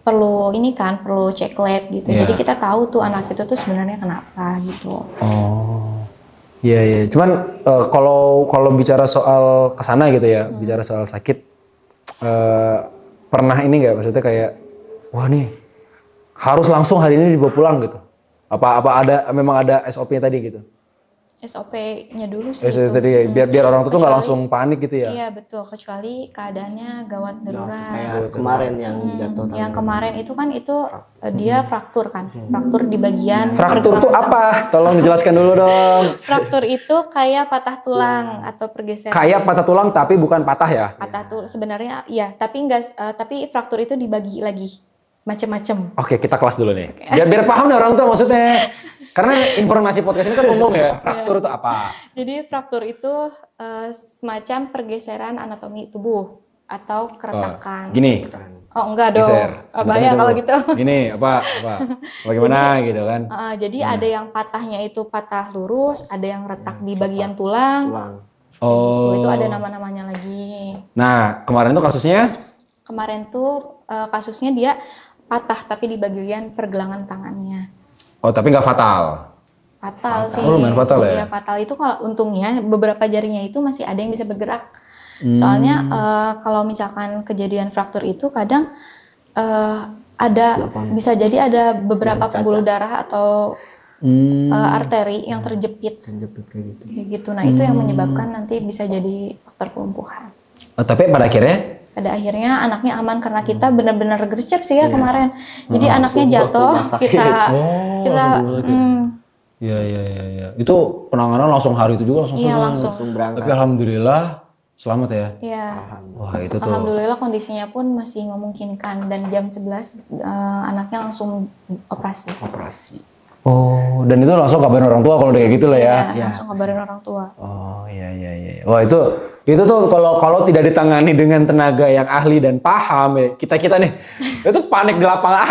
perlu cek lab gitu. Jadi kita tahu tuh anak itu tuh sebenarnya kenapa gitu. Iya iya. Cuman kalau bicara soal kesana gitu ya, bicara soal sakit, pernah ini nggak maksudnya kayak, wah nih harus langsung hari ini dibawa pulang gitu? Apa memang ada SOP-nya tadi gitu? SOP-nya dulu sih SOP itu. tadi biar orang tuh nggak langsung panik gitu ya? Iya betul, kecuali keadaannya gawat darurat. Kayak kemarin yang jatuh. Yang kemarin itu kan dia fraktur kan, fraktur di bagian. Fraktur tuh apa? Tolong dijelaskan dulu dong. Fraktur itu kayak patah tulang atau pergeseran. Kayak patah tulang tapi bukan patah ya? Patah tulang sebenarnya iya, tapi enggak, tapi fraktur itu dibagi lagi macam-macam. Oke, kita kelas dulu nih. Biar paham nih orang tuh maksudnya. Karena informasi podcast ini kan umum ya. Fraktur itu apa? Jadi fraktur itu semacam pergeseran anatomi tubuh atau keretakan. Gini. Oh enggak dong. Geser. Bahaya kalau gitu. Gini, apa? Bagaimana gitu kan? Jadi ada yang patahnya itu patah lurus, ada yang retak di bagian tulang. Oh. Itu ada nama-namanya lagi. Nah, kemarin tuh kasusnya? Kemarin tuh kasusnya dia patah tapi di bagian pergelangan tangannya. Oh, tapi nggak fatal? Fatal sih. Oh, lumayan fatal ya? Iya, fatal itu kalau untungnya beberapa jarinya itu masih ada yang bisa bergerak. Soalnya kalau misalkan kejadian fraktur itu kadang bisa jadi ada beberapa pembuluh darah atau arteri yang terjepit. Kayak gitu. Nah, itu yang menyebabkan nanti bisa jadi faktor kelumpuhan. Oh, tapi pada akhirnya anaknya aman karena kita benar-benar gercep sih ya kemarin. Jadi anaknya jatuh, kita Iya. Itu penanganan langsung hari itu juga langsung Tapi berangkat. alhamdulillah selamat ya. Iya. Wah, itu tuh. Alhamdulillah kondisinya pun masih memungkinkan dan jam 11 anaknya langsung operasi. Oh, dan itu langsung kabarin orang tua kalau udah kayak gitu lah ya. Iya, langsung kabarin orang tua. Oh, iya. Wah, itu tuh kalau tidak ditangani dengan tenaga yang ahli dan paham ya, kita nih itu panik di lapangan.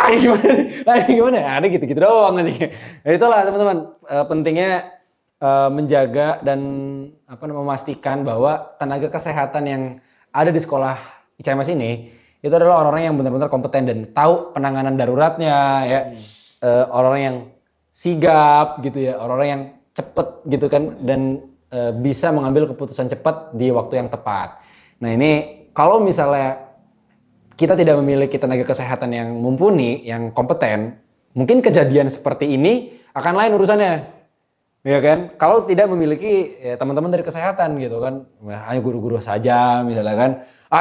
Ini gimana? Ada gitu-gitu doang aja. Nah, itulah teman-teman, pentingnya menjaga dan memastikan bahwa tenaga kesehatan yang ada di sekolah ICMS ini itu adalah orang-orang yang benar-benar kompeten dan tahu penanganan daruratnya ya. Orang-orang yang sigap gitu ya, orang-orang yang cepet gitu kan dan bisa mengambil keputusan cepat di waktu yang tepat. Nah ini kalau misalnya kita tidak memiliki tenaga kesehatan yang mumpuni, yang kompeten, mungkin kejadian seperti ini akan lain urusannya, ya kan? Kalau tidak memiliki teman-teman dari kesehatan gitu kan, hanya guru-guru saja misalnya kan,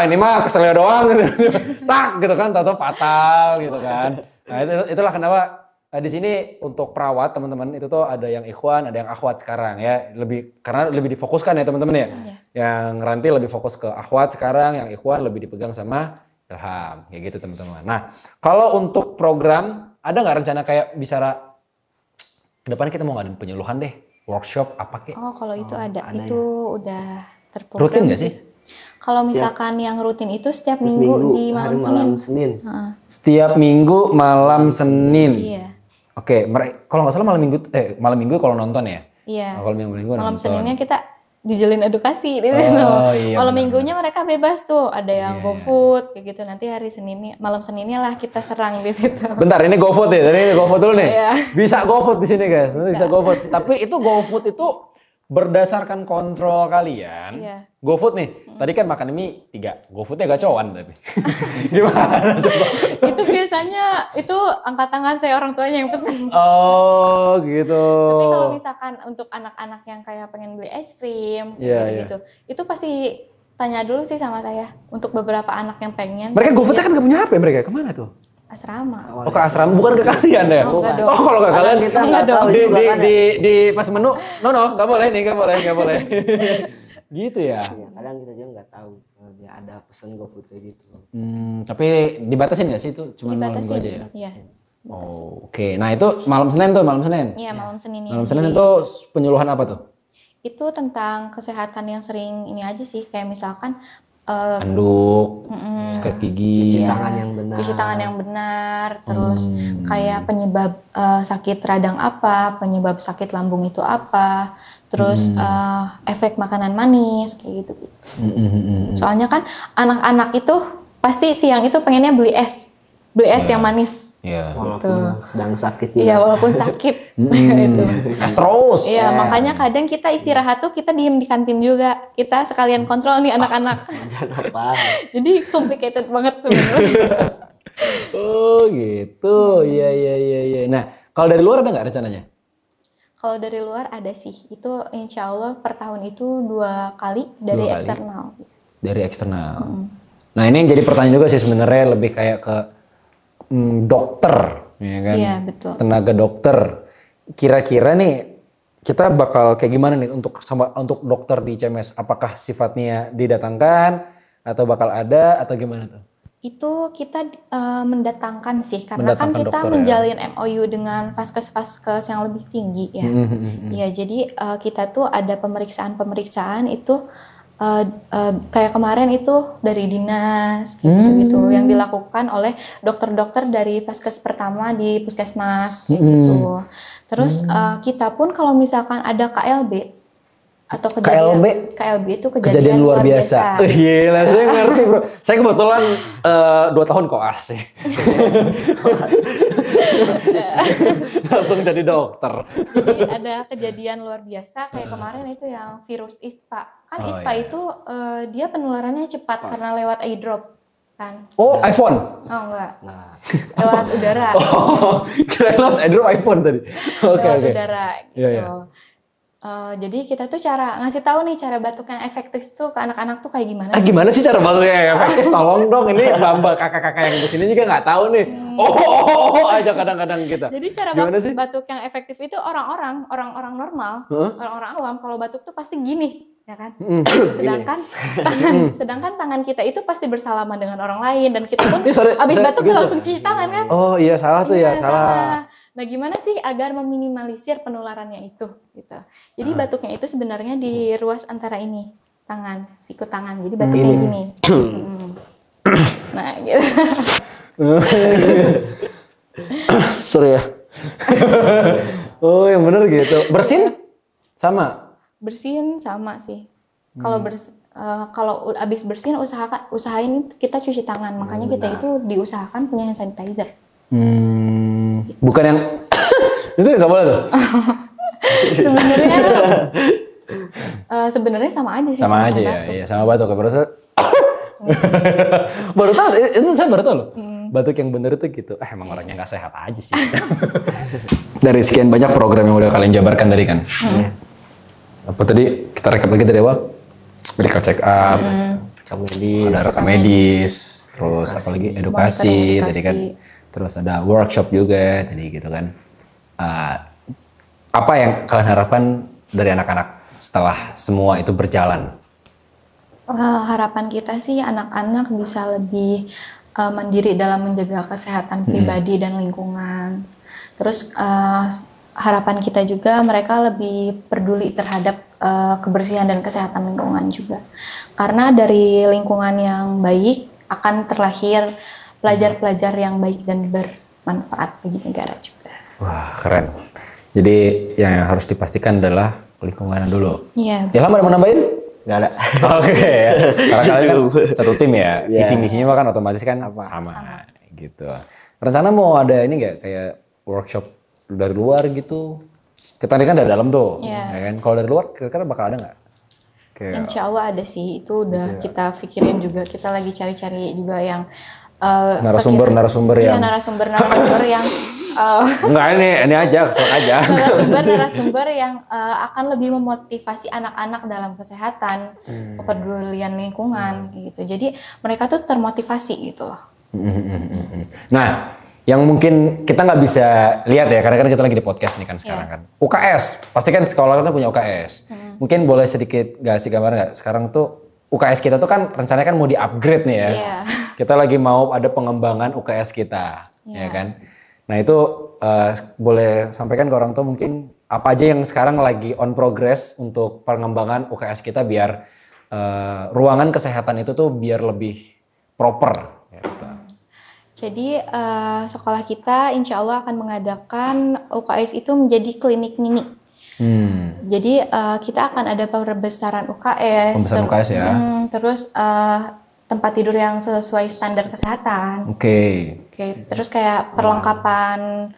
ini mah keselnya doang gitu, tak gitu kan, tahu-tahu fatal gitu kan. Nah itulah kenapa di sini untuk perawat teman-teman itu tuh ada yang ikhwan, ada yang akhwat sekarang ya, karena lebih difokuskan ya teman-teman ya. Yang Ranti lebih fokus ke akhwat sekarang, yang ikhwan lebih dipegang sama Ilham, kayak gitu teman-teman. Nah, kalau untuk program ada nggak rencana kayak bicara ke depan kita mau ngadain penyuluhan deh, workshop apa kek? Oh, kalau itu ada itu ya. Udah terprogram. Rutin nggak sih? Kalau misalkan yang rutin itu setiap minggu di malam Senin. Setiap minggu malam Senin. Iya. Oke, kalau nggak salah malam minggu kalau nonton ya. Iya. Kalau minggu malam nonton. Seninnya kita dijalin edukasi di situ. Iya, malam minggunya mereka bebas tuh, ada yang GoFood kayak gitu. Nanti hari Seninnya, malam Seninnya lah kita serang di situ. Bentar, ini GoFood ya. Tadi ini GoFood dulu nih. Iya. Bisa GoFood di sini guys. Bisa GoFood. Tapi itu GoFood itu berdasarkan kontrol kalian. Iya. GoFood nih. Tadi kan makan mie 3. GoFoodnya gacoan tapi. Gimana coba? Itu biasanya itu angkat tangan saya orang tuanya yang pesen. Oh gitu. Tapi kalau misalkan untuk anak-anak yang kayak pengen beli es krim gitu, itu pasti tanya dulu sih sama saya. Untuk beberapa anak yang pengen. Mereka GoFoodnya kan gak punya HP mereka, kemana tuh? Asrama. Oh ke asrama, bukan ke kalian ya? Oh, kalau ke kalian kita nggak tahu juga kan. Di pas menu, nggak boleh nih, nggak boleh. Gitu ya? Iya, kadang kita juga nggak tahu dia ada pesan GoFood kayak gitu. Tapi dibatasin nggak sih itu? Cuma malam minggu aja ya? Iya. Oh, oke. Nah itu malam Senin tuh, malam Senin? Iya, malam Senin. Malam Senin itu penyuluhan apa tuh? Itu tentang kesehatan yang sering ini aja sih, kayak misalkan anduk, sikat gigi, cuci tangan yang benar. Cuci tangan yang benar, terus kayak penyebab sakit radang apa, penyebab sakit lambung itu apa, terus efek makanan manis kayak gitu. Soalnya kan anak-anak itu pasti siang itu pengennya beli es yang manis. Iya. Walaupun sedang sakit juga. Iya, walaupun sakit. Gitu. Gas terus. Iya, makanya kadang kita istirahat tuh kita diem di kantin juga. Kita sekalian kontrol nih anak-anak. Jangan apa. Jadi complicated banget sebenarnya. Oh gitu, iya. Nah, kalau dari luar ada nggak rencananya? Kalau dari luar ada sih. Itu insya Allah per tahun itu 2 kali dari 2 kali. eksternal. Dari eksternal. Nah ini yang jadi pertanyaan juga sih sebenarnya lebih kayak ke dokter, ya kan? Iya, betul. Tenaga dokter. Kira-kira nih kita bakal kayak gimana nih untuk dokter di CMS? Apakah sifatnya didatangkan atau bakal ada atau gimana tuh? Itu kita mendatangkan sih karena Mendatangkan kan kita dokter, ya. menjalin MOU dengan vaskes-vaskes yang lebih tinggi ya. Iya, jadi kita tuh ada pemeriksaan itu kayak kemarin itu dari dinas gitu yang dilakukan oleh dokter-dokter dari vaskes pertama di puskesmas kayak gitu. Terus kita pun kalau misalkan ada KLB atau KLB itu kejadian luar biasa. Gila, saya ngerti bro. Saya kebetulan 2 tahun koas sih. Langsung jadi dokter. Jadi ada kejadian luar biasa kayak kemarin itu yang virus ISPA. Kan ISPA itu dia penularannya cepat karena lewat eyedrop kan. Oh, iPhone? Oh enggak. Lewat udara. Oh, kira lewat eyedrop iPhone tadi. Lewat udara gitu. Iya. Jadi kita tuh ngasih tahu nih cara batuk yang efektif tuh ke anak-anak tuh kayak gimana sih? Gimana sih cara batuk yang efektif? Tolong dong, ini mbak kakak-kakak yang di sini juga nggak tahu nih. Aja kadang-kadang kita. Jadi cara batuk yang efektif itu orang-orang normal, orang-orang awam kalau batuk tuh pasti gini, ya kan? Sedangkan tangan kita itu pasti bersalaman dengan orang lain dan kita pun abis batuk tuh langsung cuci tangan kan? Oh iya salah tuh ya salah. Nah gimana sih agar meminimalisir penularannya itu gitu. Jadi batuknya itu sebenarnya di ruas antara ini tangan, siku tangan. Jadi batuknya gini. Nah gitu. Sorry ya. Oh yang bener gitu. Bersin? Sama? Bersin sama sih. Kalau abis bersin usahain kita cuci tangan. Makanya kita itu diusahakan punya hand sanitizer. Bukan yang itu nggak boleh tuh. Sebenarnya sama aja sih. Sama aja ya, iya sama batuk. Baru tahu, itu saya baru tahu loh. Batuk yang bener itu gitu. Emang orangnya nggak sehat aja sih. Dari sekian banyak program yang udah kalian jabarkan tadi kan. Apa tadi kita rekap lagi dari awal? Medical check up, ada rekam medis, terus apalagi edukasi tadi kan. Terus ada workshop juga tadi gitu kan. Apa yang kalian harapkan dari anak-anak setelah semua itu berjalan? Harapan kita sih anak-anak bisa lebih mandiri dalam menjaga kesehatan pribadi dan lingkungan. Terus harapan kita juga mereka lebih peduli terhadap kebersihan dan kesehatan lingkungan juga. Karena dari lingkungan yang baik akan terlahir pelajar-pelajar yang baik dan bermanfaat bagi negara juga. Wah, keren. Jadi yang harus dipastikan adalah lingkungan dulu. Iya. Ya lama ada mau nambahin? Nggak ada. Oke ya. Karena kalian kan satu tim ya. Visi-misinya kan otomatis kan sama. Gitu. Rencana mau ada ini nggak kayak workshop dari luar gitu? Kita tadi kan dari dalam tuh. Ya kan? Kalau dari luar kira-kira bakal ada nggak? Insya Allah ada sih. Itu udah kita pikirin juga. Kita lagi cari-cari juga yang narasumber yang enggak ini aja kesel aja narasumber yang akan lebih memotivasi anak-anak dalam kesehatan, kepedulian lingkungan gitu. Jadi mereka tuh termotivasi gitu loh. Nah, yang mungkin kita nggak bisa lihat ya karena kan kita lagi di podcast nih kan sekarang kan. UKS, pasti kan sekolah kita punya UKS. Mungkin boleh sedikit kasih gambar nggak? Sekarang tuh UKS kita tuh kan rencananya kan mau di-upgrade nih ya. Kita lagi mau ada pengembangan UKS kita, ya kan? Nah itu boleh sampaikan ke orang tua mungkin apa aja yang sekarang lagi on progress untuk pengembangan UKS kita biar ruangan kesehatan itu tuh biar lebih proper. Gitu. Jadi sekolah kita insya Allah akan mengadakan UKS itu menjadi klinik mini. Jadi kita akan ada pembesaran UKS. Pembesaran UKS ya. Terus tempat tidur yang sesuai standar kesehatan. Oke. Terus kayak perlengkapan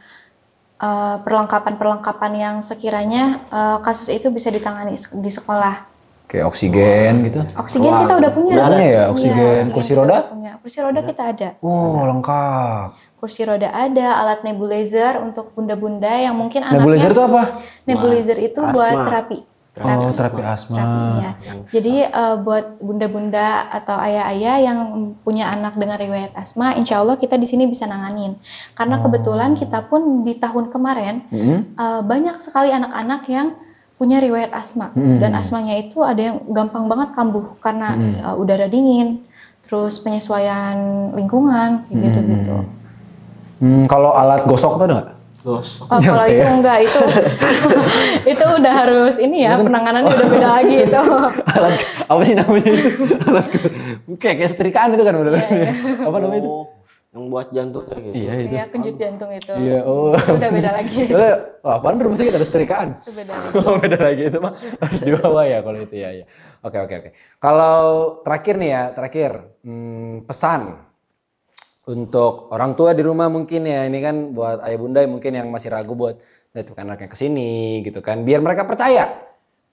yang sekiranya kasus itu bisa ditangani di sekolah. Kayak oksigen gitu. Oksigen kita udah punya. Udah punya ya oksigen. Iya, Kursi roda? Kursi roda kita ada. Oh, lengkap. Kursi roda ada, alat nebulizer untuk bunda-bunda yang mungkin anaknya. Nebulizer itu apa? Nebulizer itu buat terapi. Terapi asma. Ya. Jadi buat bunda-bunda atau ayah-ayah yang punya anak dengan riwayat asma, insya Allah kita di sini bisa nanganin. Karena kebetulan kita pun di tahun kemarin banyak sekali anak-anak yang punya riwayat asma dan asmanya itu ada yang gampang banget kambuh karena udara dingin, terus penyesuaian lingkungan kayak gitu-gitu. Kalau alat gosok tuh ada nggak? Gosok. Oh, kalau itu enggak, itu udah harus ini ya, penanganannya udah beda lagi itu. Alat apa sih namanya itu? Alat kayak setrikaan itu kan udah. Apa namanya itu? Yang buat jantung kayak gitu. Iya itu. Iya, kejut jantung itu. Iya, Itu udah beda lagi. Soalnya, apaan rumah sakit ada setrikaan? Itu beda lagi. Oh, beda lagi itu mah di bawah ya kalau itu ya. Oke. Kalau terakhir nih ya, pesan untuk orang tua di rumah mungkin ya, ini kan buat ayah bunda mungkin yang masih ragu buat nitipkan anaknya ke sini gitu kan, biar mereka percaya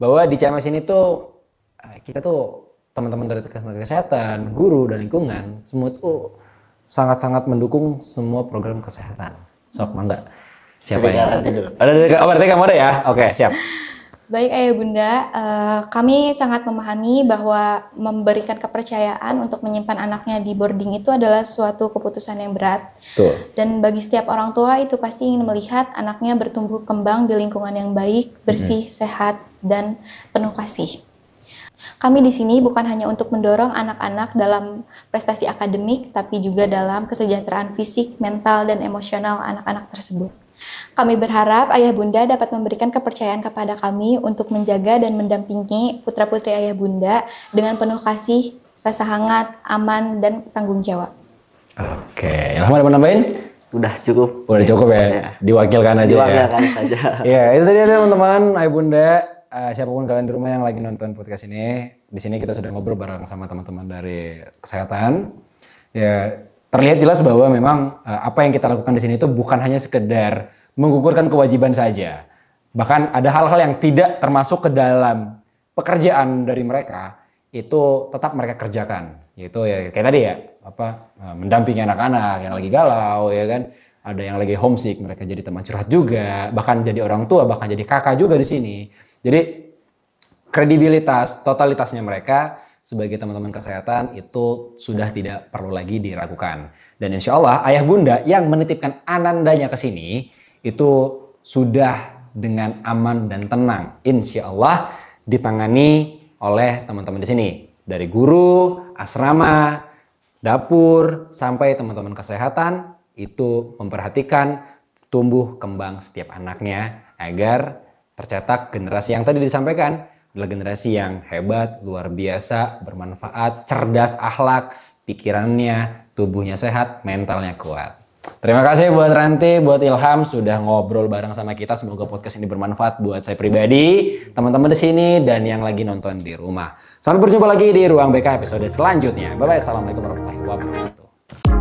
bahwa di CMS ini tuh kita tuh teman-teman dari tenaga kesehatan, guru dan lingkungan semua tuh sangat-sangat mendukung semua program kesehatan. Sok, mangga. Siapa ya? Berarti kamu ada ya? Oke, siap. Baik ayah bunda, kami sangat memahami bahwa memberikan kepercayaan untuk menyimpan anaknya di boarding itu adalah suatu keputusan yang berat. Betul. Dan bagi setiap orang tua itu pasti ingin melihat anaknya bertumbuh kembang di lingkungan yang baik, bersih, sehat, dan penuh kasih. Kami di sini bukan hanya untuk mendorong anak-anak dalam prestasi akademik, tapi juga dalam kesejahteraan fisik, mental, dan emosional anak-anak tersebut. Kami berharap ayah bunda dapat memberikan kepercayaan kepada kami untuk menjaga dan mendampingi putra-putri ayah bunda dengan penuh kasih, rasa hangat, aman, dan tanggung jawab. Oke, Ilham ada mau nambahin? Udah cukup. Udah cukup ya? Diwakilkan aja ya? Diwakilkan saja. Iya, itu tadi teman-teman, ayah bunda, siapapun kalian di rumah yang lagi nonton podcast ini. Di sini kita sudah ngobrol bareng sama teman-teman dari kesehatan. Ya, terlihat jelas bahwa memang apa yang kita lakukan di sini itu bukan hanya sekedar menggugurkan kewajiban saja. Bahkan ada hal-hal yang tidak termasuk ke dalam pekerjaan dari mereka itu tetap mereka kerjakan. Yaitu ya kayak tadi ya, mendampingi anak-anak yang lagi galau ya kan. Ada yang lagi homesick, mereka jadi teman curhat juga, bahkan jadi orang tua, bahkan jadi kakak juga di sini. Jadi kredibilitas, totalitasnya mereka sebagai teman-teman kesehatan itu sudah tidak perlu lagi diragukan. Dan insya Allah ayah bunda yang menitipkan anandanya ke sini itu sudah dengan aman dan tenang. Insya Allah ditangani oleh teman-teman di sini. Dari guru, asrama, dapur, sampai teman-teman kesehatan itu memperhatikan tumbuh kembang setiap anaknya agar tercetak generasi yang tadi disampaikan adalah generasi yang hebat, luar biasa, bermanfaat, cerdas akhlak, pikirannya, tubuhnya sehat, mentalnya kuat. Terima kasih buat Ranti, buat Ilham sudah ngobrol bareng sama kita. Semoga podcast ini bermanfaat buat saya pribadi, teman-teman di sini, dan yang lagi nonton di rumah. Sampai berjumpa lagi di Ruang BK episode selanjutnya. Bye-bye. Assalamualaikum warahmatullahi wabarakatuh.